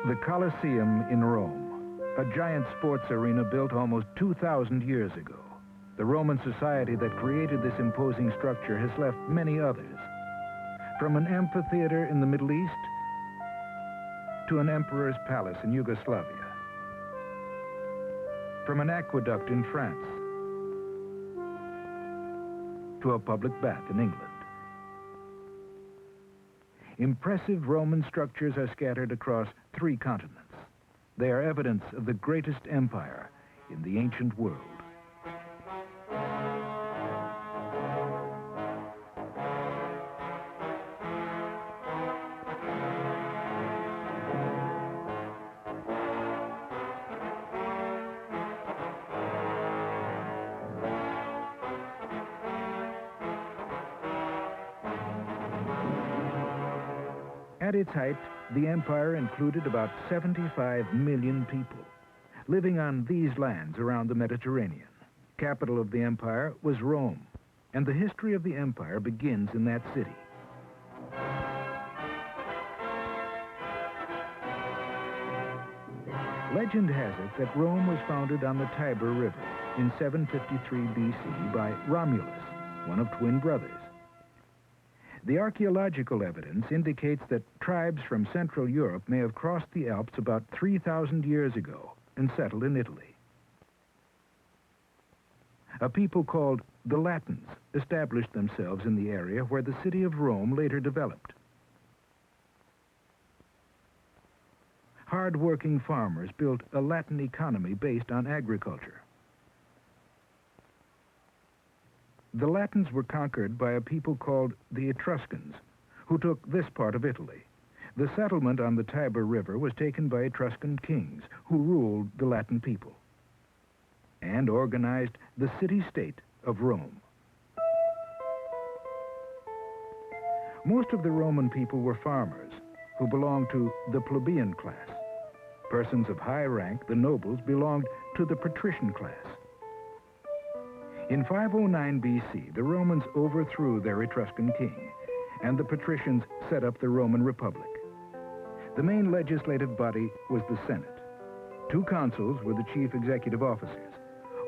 The Colosseum in Rome, a giant sports arena built almost 2,000 years ago. The Roman society that created this imposing structure has left many others. From an amphitheater in the Middle East to an emperor's palace in Yugoslavia. From an aqueduct in France to a public bath in England. Impressive Roman structures are scattered across 3 continents. They are evidence of the greatest empire in the ancient world. At its height, the empire included about 75 million people, living on these lands around the Mediterranean. Capital of the empire was Rome, and the history of the empire begins in that city. Legend has it that Rome was founded on the Tiber River in 753 BC by Romulus, one of twin brothers. The archaeological evidence indicates that tribes from Central Europe may have crossed the Alps about 3,000 years ago and settled in Italy. A people called the Latins established themselves in the area where the city of Rome later developed. Hard-working farmers built a Latin economy based on agriculture. The Latins were conquered by a people called the Etruscans, who took this part of Italy. The settlement on the Tiber River was taken by Etruscan kings, who ruled the Latin people, and organized the city-state of Rome. Most of the Roman people were farmers, who belonged to the plebeian class. Persons of high rank, the nobles, belonged to the patrician class. In 509 BC, the Romans overthrew their Etruscan king, and the patricians set up the Roman Republic. The main legislative body was the Senate. 2 consuls were the chief executive officers,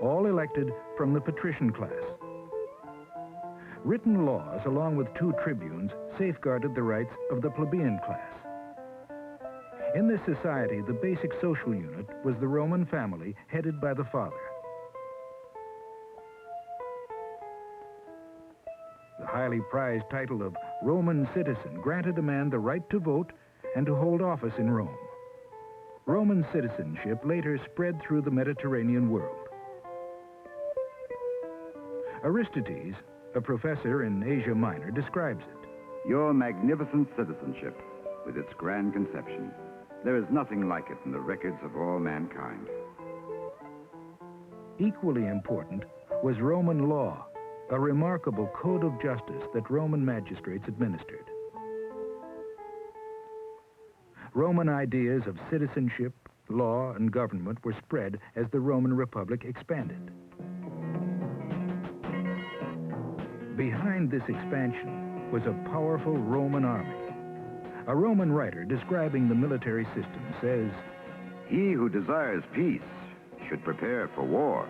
all elected from the patrician class. Written laws, along with 2 tribunes, safeguarded the rights of the plebeian class. In this society, the basic social unit was the Roman family headed by the father. The highly prized title of Roman citizen granted a man the right to vote and to hold office in Rome. Roman citizenship later spread through the Mediterranean world. Aristides, a professor in Asia Minor, describes it. Your magnificent citizenship, with its grand conception, there is nothing like it in the records of all mankind. Equally important was Roman law, a remarkable code of justice that Roman magistrates administered. Roman ideas of citizenship, law, and government were spread as the Roman Republic expanded. Behind this expansion was a powerful Roman army. A Roman writer describing the military system says, "He who desires peace should prepare for war."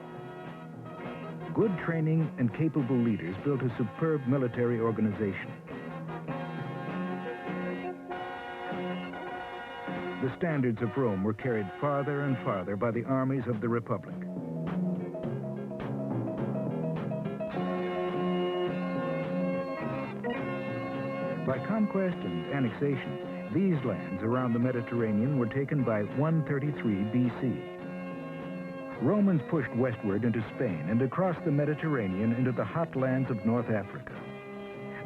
Good training and capable leaders built a superb military organization. The standards of Rome were carried farther and farther by the armies of the Republic. By conquest and annexation, these lands around the Mediterranean were taken by 133 BC. Romans pushed westward into Spain and across the Mediterranean into the hot lands of North Africa.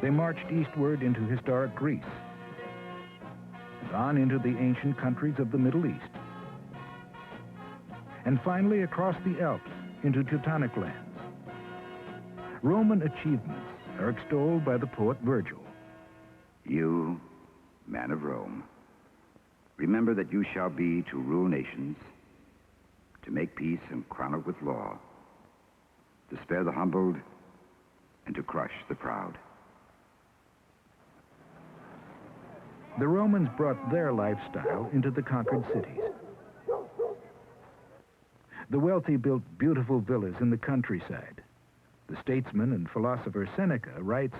They marched eastward into historic Greece, on into the ancient countries of the Middle East, and finally across the Alps into Teutonic lands. Roman achievements are extolled by the poet Virgil. You, man of Rome, remember that you shall be to rule nations, to make peace and crown it with law, to spare the humbled and to crush the proud. The Romans brought their lifestyle into the conquered cities. The wealthy built beautiful villas in the countryside. The statesman and philosopher Seneca writes,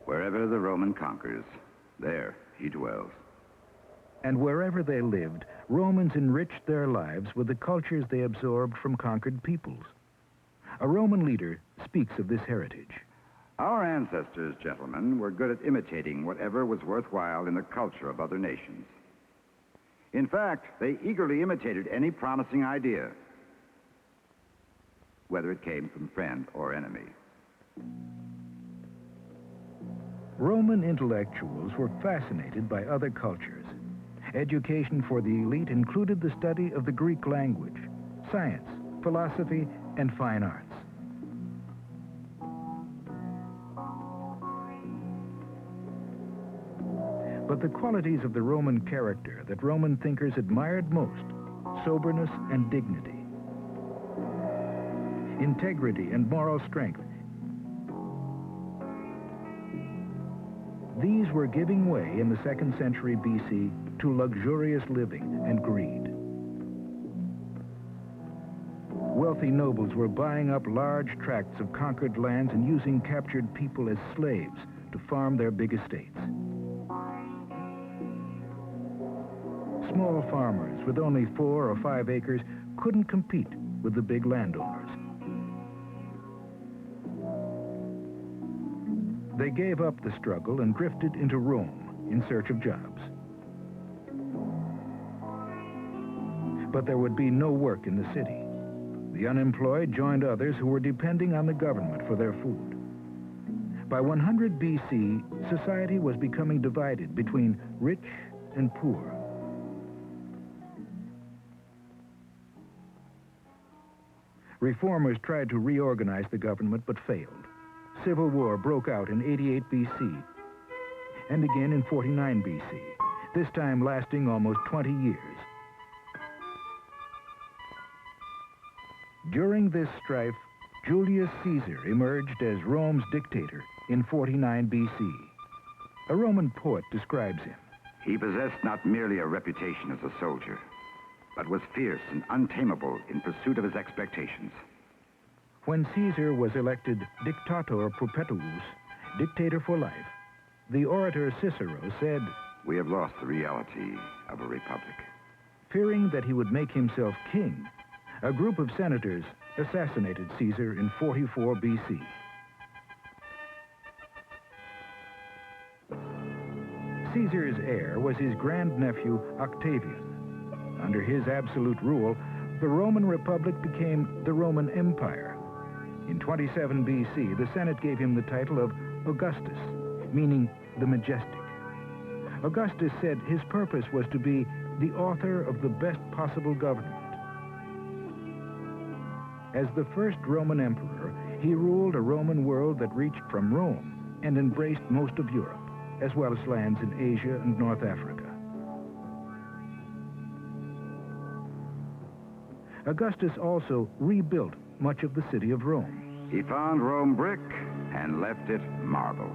"Wherever the Roman conquers, there he dwells." And wherever they lived, Romans enriched their lives with the cultures they absorbed from conquered peoples. A Roman leader speaks of this heritage. Our ancestors, gentlemen, were good at imitating whatever was worthwhile in the culture of other nations. In fact, they eagerly imitated any promising idea, whether it came from friend or enemy. Roman intellectuals were fascinated by other cultures. Education for the elite included the study of the Greek language, science, philosophy, and fine arts. But the qualities of the Roman character that Roman thinkers admired most, soberness and dignity, integrity and moral strength, these were giving way in the 2nd century BC to luxurious living and greed. Wealthy nobles were buying up large tracts of conquered lands and using captured people as slaves to farm their big estates. Small farmers with only 4 or 5 acres couldn't compete with the big landowners. They gave up the struggle and drifted into Rome in search of jobs. But there would be no work in the city. The unemployed joined others who were depending on the government for their food. By 100 BC, society was becoming divided between rich and poor. Reformers tried to reorganize the government but failed. Civil war broke out in 88 BC and again in 49 BC, this time lasting almost 20 years. During this strife, Julius Caesar emerged as Rome's dictator in 49 BC. A Roman poet describes him. He possessed not merely a reputation as a soldier, but was fierce and untamable in pursuit of his expectations. When Caesar was elected dictator perpetuus, dictator for life, the orator Cicero said, "We have lost the reality of a republic." Fearing that he would make himself king, a group of senators assassinated Caesar in 44 BC. Caesar's heir was his grandnephew Octavian. Under his absolute rule, the Roman Republic became the Roman Empire. In 27 BC, the Senate gave him the title of Augustus, meaning the majestic. Augustus said his purpose was to be the author of the best possible government. As the first Roman emperor, he ruled a Roman world that reached from Rome and embraced most of Europe, as well as lands in Asia and North Africa. Augustus also rebuilt much of the city of Rome. He found Rome brick and left it marble.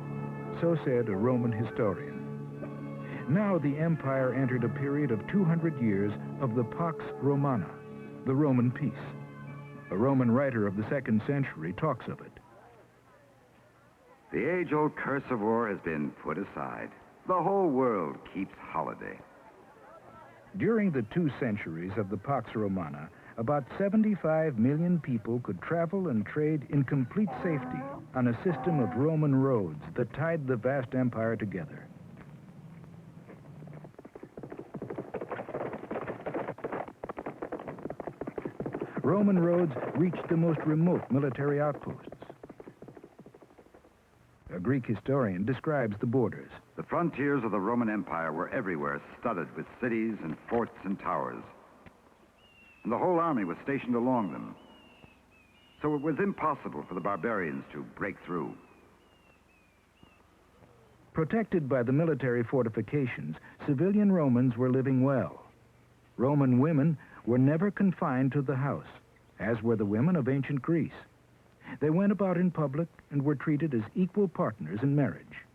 So said a Roman historian. Now the empire entered a period of 200 years of the Pax Romana, the Roman peace. A Roman writer of the 2nd century talks of it. The age-old curse of war has been put aside. The whole world keeps holiday. During the 2 centuries of the Pax Romana, about 75 million people could travel and trade in complete safety on a system of Roman roads that tied the vast empire together. Roman roads reached the most remote military outposts. A Greek historian describes the borders. The frontiers of the Roman Empire were everywhere studded with cities and forts and towers. And the whole army was stationed along them. So it was impossible for the barbarians to break through. Protected by the military fortifications, civilian Romans were living well. Roman women were never confined to the house, as were the women of ancient Greece. They went about in public and were treated as equal partners in marriage.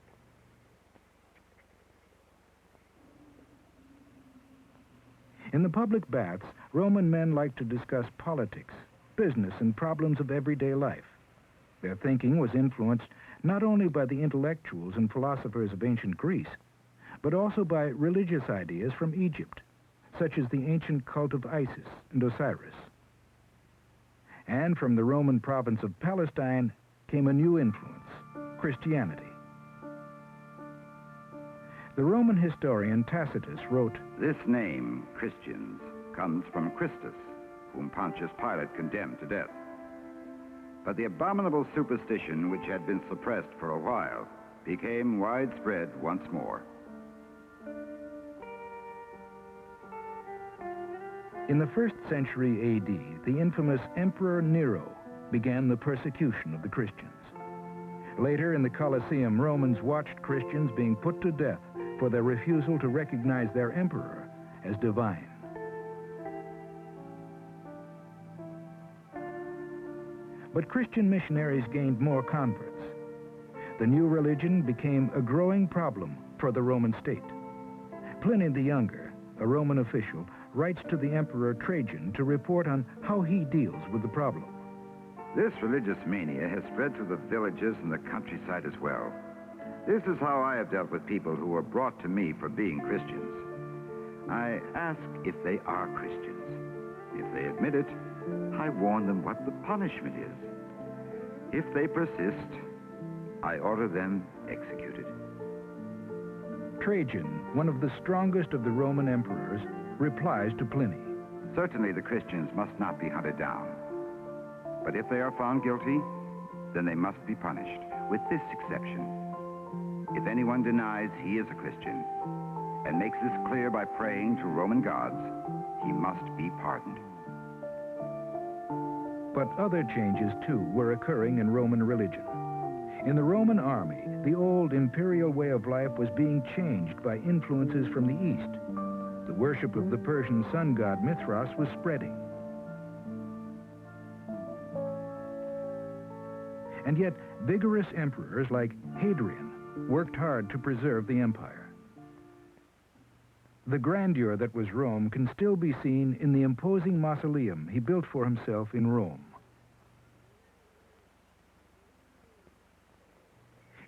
In the public baths, Roman men liked to discuss politics, business, and problems of everyday life. Their thinking was influenced not only by the intellectuals and philosophers of ancient Greece, but also by religious ideas from Egypt, such as the ancient cult of Isis and Osiris. And from the Roman province of Palestine came a new influence, Christianity. The Roman historian Tacitus wrote, "This name, Christians, comes from Christus, whom Pontius Pilate condemned to death. But the abominable superstition which had been suppressed for a while became widespread once more." In the 1st century AD, the infamous Emperor Nero began the persecution of the Christians. Later, in the Colosseum, Romans watched Christians being put to death for their refusal to recognize their emperor as divine. But Christian missionaries gained more converts. The new religion became a growing problem for the Roman state. Pliny the Younger, a Roman official, writes to the Emperor Trajan to report on how he deals with the problem. "This religious mania has spread to the villages and the countryside as well. This is how I have dealt with people who were brought to me for being Christians. I ask if they are Christians. If they admit it, I warn them what the punishment is. If they persist, I order them executed." Trajan, one of the strongest of the Roman emperors, replies to Pliny. "Certainly the Christians must not be hunted down. But if they are found guilty, then they must be punished, with this exception. If anyone denies he is a Christian and makes this clear by praying to Roman gods, he must be pardoned." But other changes, too, were occurring in Roman religion. In the Roman army, the old imperial way of life was being changed by influences from the East. The worship of the Persian sun god Mithras was spreading. And yet, vigorous emperors like Hadrian worked hard to preserve the empire. The grandeur that was Rome can still be seen in the imposing mausoleum he built for himself in Rome.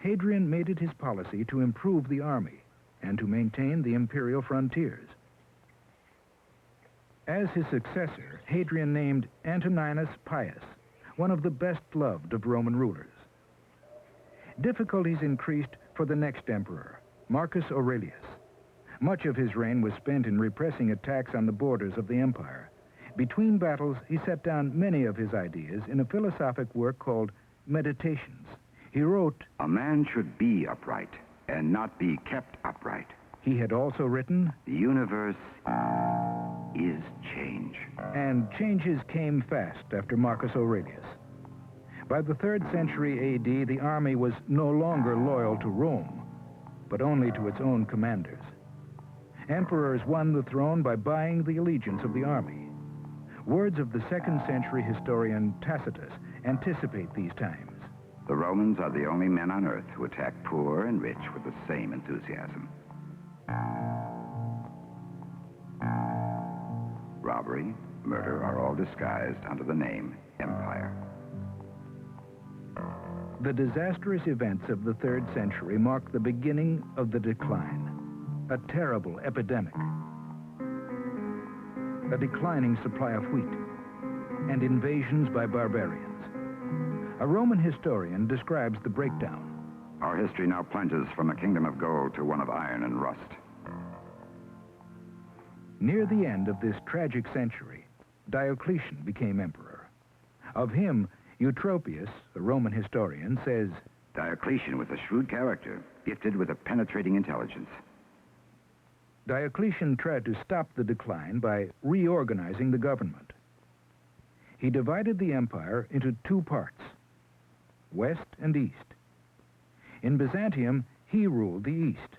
Hadrian made it his policy to improve the army and to maintain the imperial frontiers. As his successor, Hadrian named Antoninus Pius, one of the best-loved of Roman rulers. Difficulties increased for the next emperor, Marcus Aurelius. Much of his reign was spent in repressing attacks on the borders of the empire. Between battles, he set down many of his ideas in a philosophic work called Meditations. He wrote, "A man should be upright and not be kept upright. He had also written, The universe is change." and changes came fast after Marcus Aurelius. By the 3rd century AD, the army was no longer loyal to Rome, but only to its own commanders. Emperors won the throne by buying the allegiance of the army. Words of the 2nd century historian Tacitus anticipate these times. "The Romans are the only men on earth who attack poor and rich with the same enthusiasm. Robbery, murder are all disguised under the name empire." The disastrous events of the 3rd century marked the beginning of the decline, a terrible epidemic, a declining supply of wheat, and invasions by barbarians. A Roman historian describes the breakdown. "Our history now plunges from a kingdom of gold to one of iron and rust." Near the end of this tragic century, Diocletian became emperor. Of him, Eutropius, a Roman historian, says, "Diocletian was a shrewd character, gifted with a penetrating intelligence." Diocletian tried to stop the decline by reorganizing the government. He divided the empire into 2 parts, West and East. In Byzantium, he ruled the East.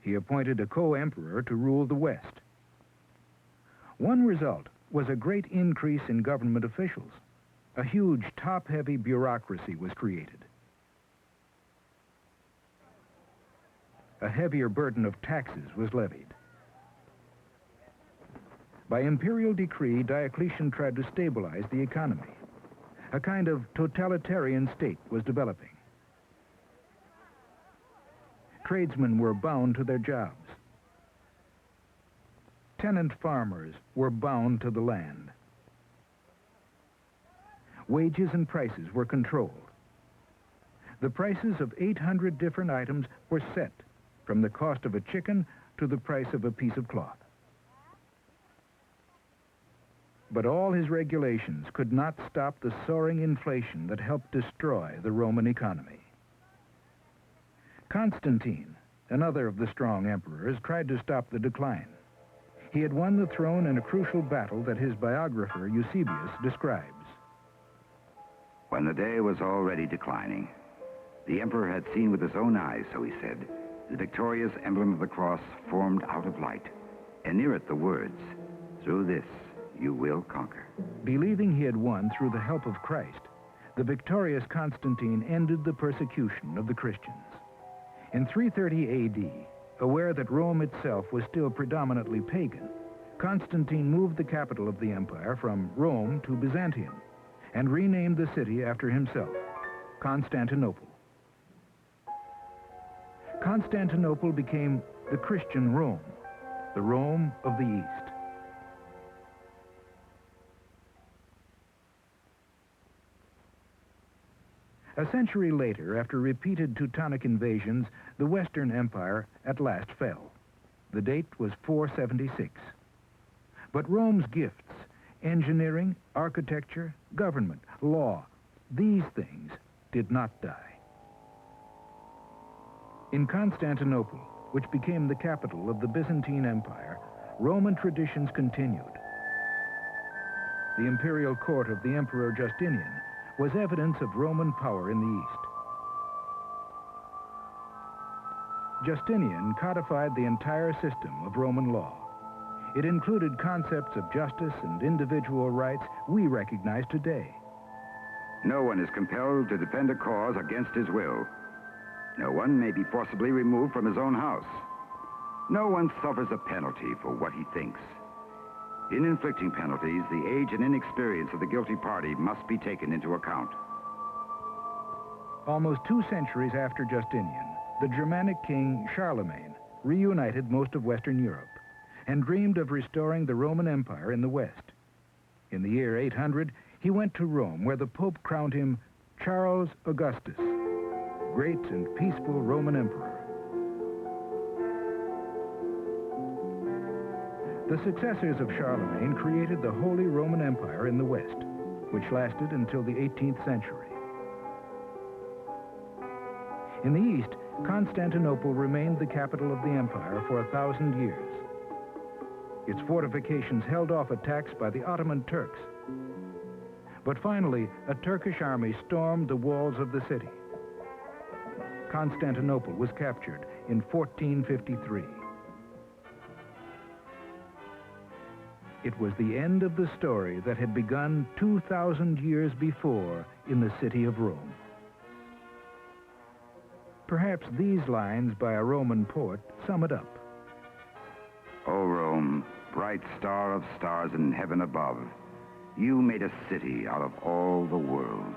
He appointed a co-emperor to rule the West. One result was a great increase in government officials. A huge, top-heavy bureaucracy was created. A heavier burden of taxes was levied. By imperial decree, Diocletian tried to stabilize the economy. A kind of totalitarian state was developing. Tradesmen were bound to their jobs. Tenant farmers were bound to the land. Wages and prices were controlled. The prices of 800 different items were set, from the cost of a chicken to the price of a piece of cloth. But all his regulations could not stop the soaring inflation that helped destroy the Roman economy. Constantine, another of the strong emperors, tried to stop the decline. He had won the throne in a crucial battle that his biographer, Eusebius, describes. When the day was already declining, the emperor had seen with his own eyes, so he said, the victorious emblem of the cross formed out of light, and near it the words, "Through this you will conquer." Believing he had won through the help of Christ, the victorious Constantine ended the persecution of the Christians. In 330 AD, aware that Rome itself was still predominantly pagan, Constantine moved the capital of the empire from Rome to Byzantium and renamed the city after himself, Constantinople. Constantinople became the Christian Rome, the Rome of the East. A century later, after repeated Teutonic invasions, the Western Empire at last fell. The date was 476. But Rome's gifts, engineering, architecture, government, law, these things did not die. In Constantinople, which became the capital of the Byzantine Empire, Roman traditions continued. The imperial court of the Emperor Justinian was evidence of Roman power in the East. Justinian codified the entire system of Roman law. It included concepts of justice and individual rights we recognize today. No one is compelled to defend a cause against his will. No one may be forcibly removed from his own house. No one suffers a penalty for what he thinks. In inflicting penalties, the age and inexperience of the guilty party must be taken into account. Almost 2 centuries after Justinian, the Germanic king Charlemagne reunited most of Western Europe and dreamed of restoring the Roman Empire in the West. In the year 800, he went to Rome, where the Pope crowned him Charles Augustus, great and peaceful Roman emperor. The successors of Charlemagne created the Holy Roman Empire in the West, which lasted until the 18th century. In the East, Constantinople remained the capital of the empire for 1,000 years. Its fortifications held off attacks by the Ottoman Turks. But finally, a Turkish army stormed the walls of the city. Constantinople was captured in 1453. It was the end of the story that had begun 2,000 years before in the city of Rome. Perhaps these lines by a Roman poet sum it up. O Rome, bright star of stars in heaven above, you made a city out of all the world.